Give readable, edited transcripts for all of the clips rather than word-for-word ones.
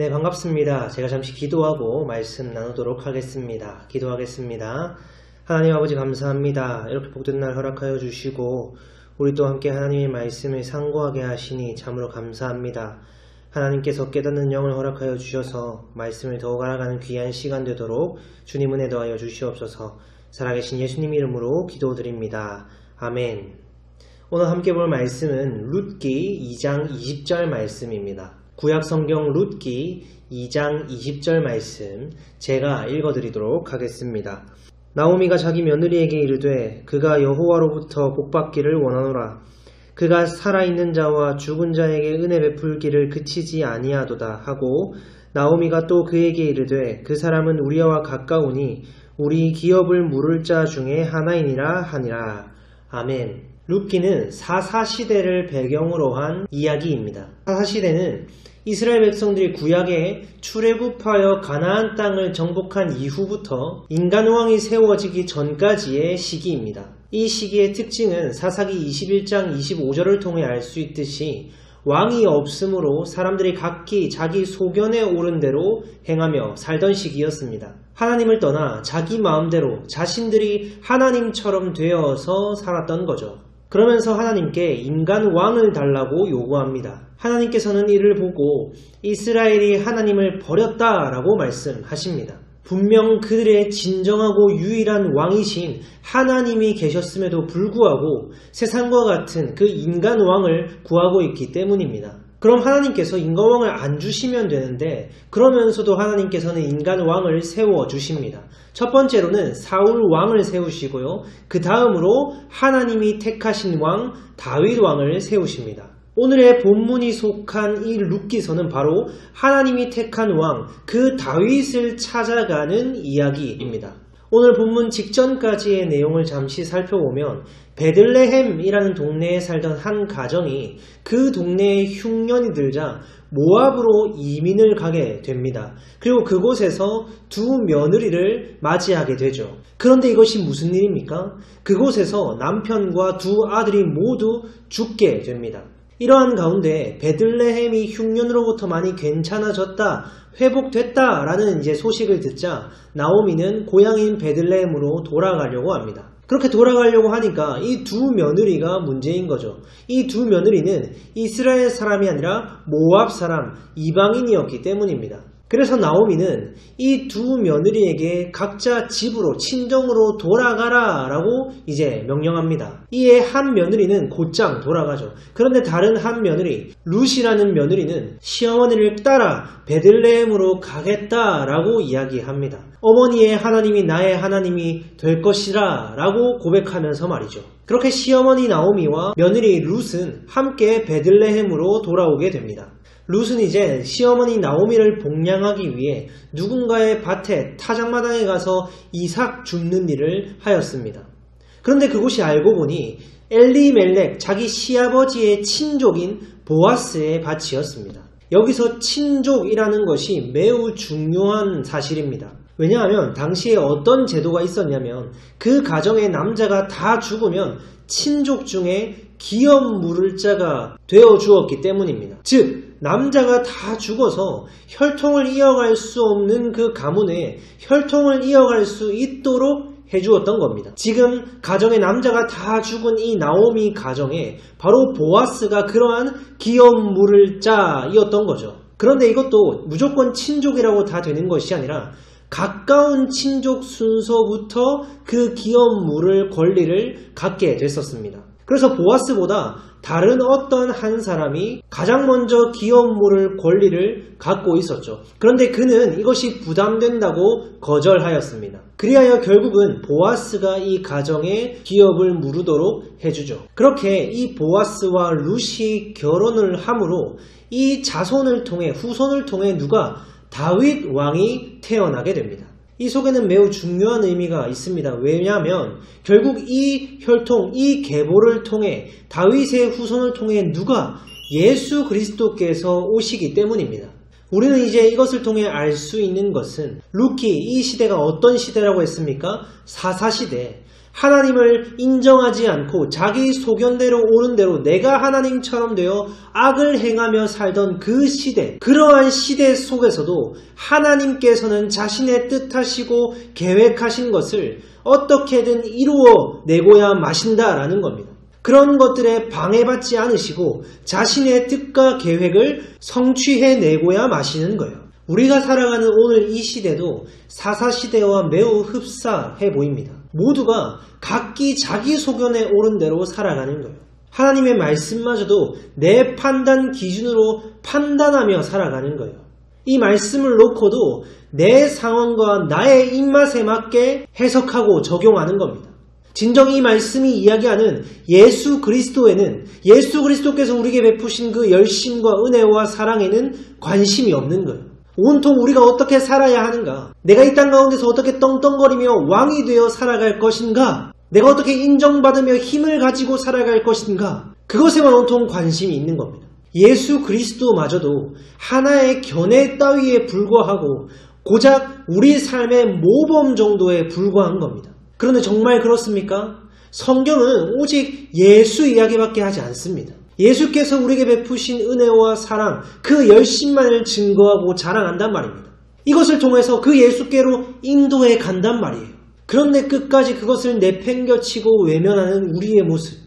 네, 반갑습니다. 제가 잠시 기도하고 말씀 나누도록 하겠습니다. 기도하겠습니다. 하나님 아버지 감사합니다. 이렇게 복된 날 허락하여 주시고 우리 또 함께 하나님의 말씀을 상고하게 하시니 참으로 감사합니다. 하나님께서 깨닫는 영을 허락하여 주셔서 말씀을 더욱 알아가는 귀한 시간 되도록 주님 은혜 더하여 주시옵소서. 살아계신 예수님 이름으로 기도드립니다. 아멘. 오늘 함께 볼 말씀은 룻기 2장 20절 말씀입니다. 구약성경 룻기 2장 20절 말씀 제가 읽어드리도록 하겠습니다. 나오미가 자기 며느리에게 이르되 그가 여호와로부터 복받기를 원하노라. 그가 살아있는 자와 죽은 자에게 은혜 베풀기를 그치지 아니하도다 하고 나오미가 또 그에게 이르되 그 사람은 우리와 가까우니 우리 기업을 물을 자 중에 하나이니라 하니라. 아멘. 룻기는 사사시대를 배경으로 한 이야기입니다. 사사시대는 이스라엘 백성들이 구약에 출애굽하여 가나안 땅을 정복한 이후부터 인간왕이 세워지기 전까지의 시기입니다. 이 시기의 특징은 사사기 21장 25절을 통해 알 수 있듯이 왕이 없으므로 사람들이 각기 자기 소견에 오른 대로 행하며 살던 시기였습니다. 하나님을 떠나 자기 마음대로 자신들이 하나님처럼 되어서 살았던 거죠. 그러면서 하나님께 인간 왕을 달라고 요구합니다. 하나님께서는 이를 보고 이스라엘이 하나님을 버렸다라고 말씀하십니다. 분명 그들의 진정하고 유일한 왕이신 하나님이 계셨음에도 불구하고 세상과 같은 그 인간 왕을 구하고 있기 때문입니다. 그럼 하나님께서 인간 왕을 안 주시면 되는데 그러면서도 하나님께서는 인간 왕을 세워주십니다. 첫 번째로는 사울 왕을 세우시고요. 그 다음으로 하나님이 택하신 왕 다윗 왕을 세우십니다. 오늘의 본문이 속한 이 룻기서는 바로 하나님이 택한 왕 그 다윗을 찾아가는 이야기입니다. 오늘 본문 직전까지의 내용을 잠시 살펴보면 베들레헴이라는 동네에 살던 한 가정이 그 동네에 흉년이 들자 모압으로 이민을 가게 됩니다. 그리고 그곳에서 두 며느리를 맞이하게 되죠. 그런데 이것이 무슨 일입니까? 그곳에서 남편과 두 아들이 모두 죽게 됩니다. 이러한 가운데 베들레헴이 흉년으로부터 많이 괜찮아졌다, 회복됐다라는 소식을 듣자 나오미는 고향인 베들레헴으로 돌아가려고 합니다. 그렇게 돌아가려고 하니까 이 두 며느리가 문제인 거죠. 이 두 며느리는 이스라엘 사람이 아니라 모압 사람, 이방인이었기 때문입니다. 그래서 나오미는 이 두 며느리에게 각자 집으로 친정으로 돌아가라 라고 명령합니다. 이에 한 며느리는 곧장 돌아가죠. 그런데 다른 한 며느리, 룻이라는 며느리는 시어머니를 따라 베들레헴으로 가겠다라고 이야기합니다. 어머니의 하나님이 나의 하나님이 될 것이라 라고 고백하면서 말이죠. 그렇게 시어머니 나오미와 며느리 룻은 함께 베들레헴으로 돌아오게 됩니다. 룻은 이제 시어머니 나오미를 복양하기 위해 누군가의 밭에 타작마당에 가서 이삭 줍는 일을 하였습니다. 그런데 그곳이 알고 보니 엘리멜렉 자기 시아버지의 친족인 보아스의 밭이었습니다. 여기서 친족이라는 것이 매우 중요한 사실입니다. 왜냐하면 당시에 어떤 제도가 있었냐면 그 가정의 남자가 다 죽으면 친족 중에 기업 물을 자가 되어 주었기 때문입니다. 즉 남자가 다 죽어서 혈통을 이어갈 수 없는 그 가문에 혈통을 이어갈 수 있도록 해주었던 겁니다. 지금 가정의 남자가 다 죽은 이 나오미 가정에 바로 보아스가 그러한 기업 물을 자이었던 거죠. 그런데 이것도 무조건 친족이라고 다 되는 것이 아니라 가까운 친족 순서부터 그 기업 물을 권리를 갖게 됐었습니다. 그래서 보아스보다 다른 어떤 한 사람이 가장 먼저 기업 물을 권리를 갖고 있었죠. 그런데 그는 이것이 부담된다고 거절하였습니다. 그리하여 결국은 보아스가 이 가정의 기업을 물으도록 해주죠. 그렇게 이 보아스와 룻이 결혼을 함으로 이 자손을 통해 후손을 통해 누가 다윗 왕이 태어나게 됩니다. 이 속에는 매우 중요한 의미가 있습니다. 왜냐하면 결국 이 혈통, 이 계보를 통해 다윗의 후손을 통해 누가 예수 그리스도께서 오시기 때문입니다. 우리는 이제 이것을 통해 알 수 있는 것은 룻기 이 시대가 어떤 시대라고 했습니까? 사사시대. 하나님을 인정하지 않고 자기 소견대로 옳은 대로 내가 하나님처럼 되어 악을 행하며 살던 그 시대, 그러한 시대 속에서도 하나님께서는 자신의 뜻하시고 계획하신 것을 어떻게든 이루어 내고야 마신다라는 겁니다. 그런 것들에 방해받지 않으시고 자신의 뜻과 계획을 성취해내고야 마시는 거예요. 우리가 살아가는 오늘 이 시대도 사사시대와 매우 흡사해 보입니다. 모두가 각기 자기 소견에 옳은 대로 살아가는 거예요. 하나님의 말씀마저도 내 판단 기준으로 판단하며 살아가는 거예요. 이 말씀을 놓고도 내 상황과 나의 입맛에 맞게 해석하고 적용하는 겁니다. 진정 이 말씀이 이야기하는 예수 그리스도에는 예수 그리스도께서 우리에게 베푸신 그 열심과 은혜와 사랑에는 관심이 없는 거예요. 온통 우리가 어떻게 살아야 하는가? 내가 이 땅 가운데서 어떻게 떵떵거리며 왕이 되어 살아갈 것인가? 내가 어떻게 인정받으며 힘을 가지고 살아갈 것인가? 그것에만 온통 관심이 있는 겁니다. 예수 그리스도마저도 하나의 견해 따위에 불과하고 고작 우리 삶의 모범 정도에 불과한 겁니다. 그런데 정말 그렇습니까? 성경은 오직 예수 이야기밖에 하지 않습니다. 예수께서 우리에게 베푸신 은혜와 사랑, 그 열심만을 증거하고 자랑한단 말입니다. 이것을 통해서 그 예수께로 인도해 간단 말이에요. 그런데 끝까지 그것을 내팽겨치고 외면하는 우리의 모습,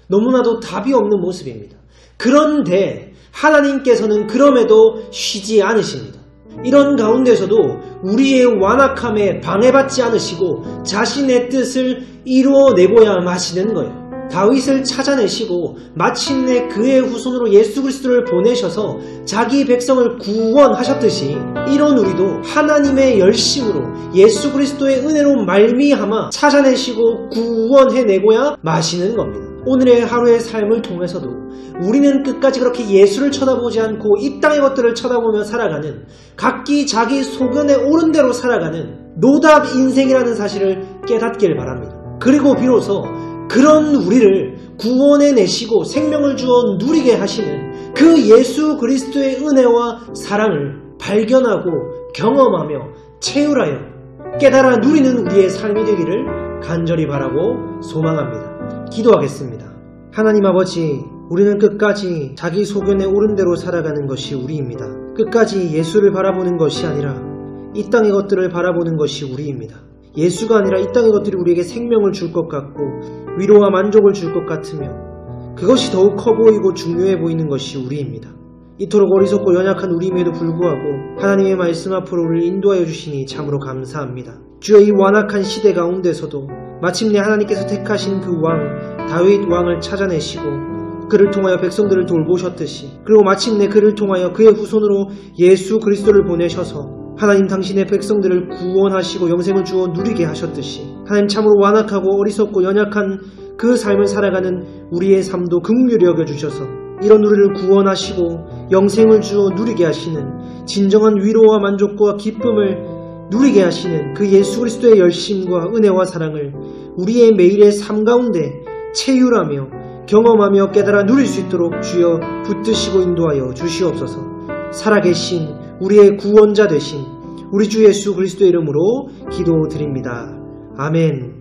너무나도 답이 없는 모습입니다. 그런데 하나님께서는 그럼에도 쉬지 않으십니다. 이런 가운데서도 우리의 완악함에 방해받지 않으시고 자신의 뜻을 이루어내고야 마시는 거예요. 다윗을 찾아내시고 마침내 그의 후손으로 예수 그리스도를 보내셔서 자기 백성을 구원하셨듯이 이런 우리도 하나님의 열심으로 예수 그리스도의 은혜로 말미암아 찾아내시고 구원해내고야 마시는 겁니다. 오늘의 하루의 삶을 통해서도 우리는 끝까지 그렇게 예수를 쳐다보지 않고 이 땅의 것들을 쳐다보며 살아가는, 각기 자기 소견에 옳은 대로 살아가는 노답 인생이라는 사실을 깨닫길 바랍니다. 그리고 비로소 그런 우리를 구원해내시고 생명을 주어 누리게 하시는 그 예수 그리스도의 은혜와 사랑을 발견하고 경험하며 체휼하여 깨달아 누리는 우리의 삶이 되기를 간절히 바라고 소망합니다. 기도하겠습니다. 하나님 아버지, 우리는 끝까지 자기 소견에 옳은 대로 살아가는 것이 우리입니다. 끝까지 예수를 바라보는 것이 아니라 이 땅의 것들을 바라보는 것이 우리입니다. 예수가 아니라 이 땅의 것들이 우리에게 생명을 줄 것 같고 위로와 만족을 줄 것 같으며 그것이 더욱 커 보이고 중요해 보이는 것이 우리입니다. 이토록 어리석고 연약한 우리임에도 불구하고 하나님의 말씀 앞으로 우리를 인도하여 주시니 참으로 감사합니다. 주여, 이 완악한 시대 가운데서도 마침내 하나님께서 택하신 그 왕 다윗 왕을 찾아내시고 그를 통하여 백성들을 돌보셨듯이, 그리고 마침내 그를 통하여 그의 후손으로 예수 그리스도를 보내셔서 하나님 당신의 백성들을 구원하시고 영생을 주어 누리게 하셨듯이 하나님 참으로 완악하고 어리석고 연약한 그 삶을 살아가는 우리의 삶도 긍휼히 여겨주셔서 이런 우리를 구원하시고 영생을 주어 누리게 하시는 진정한 위로와 만족과 기쁨을 누리게 하시는 그 예수 그리스도의 열심과 은혜와 사랑을 우리의 매일의 삶 가운데 체휼하며 경험하며 깨달아 누릴 수 있도록 주여 붙드시고 인도하여 주시옵소서. 살아계신 우리의 구원자 되신 우리 주 예수 그리스도의 이름으로 기도드립니다. 아멘.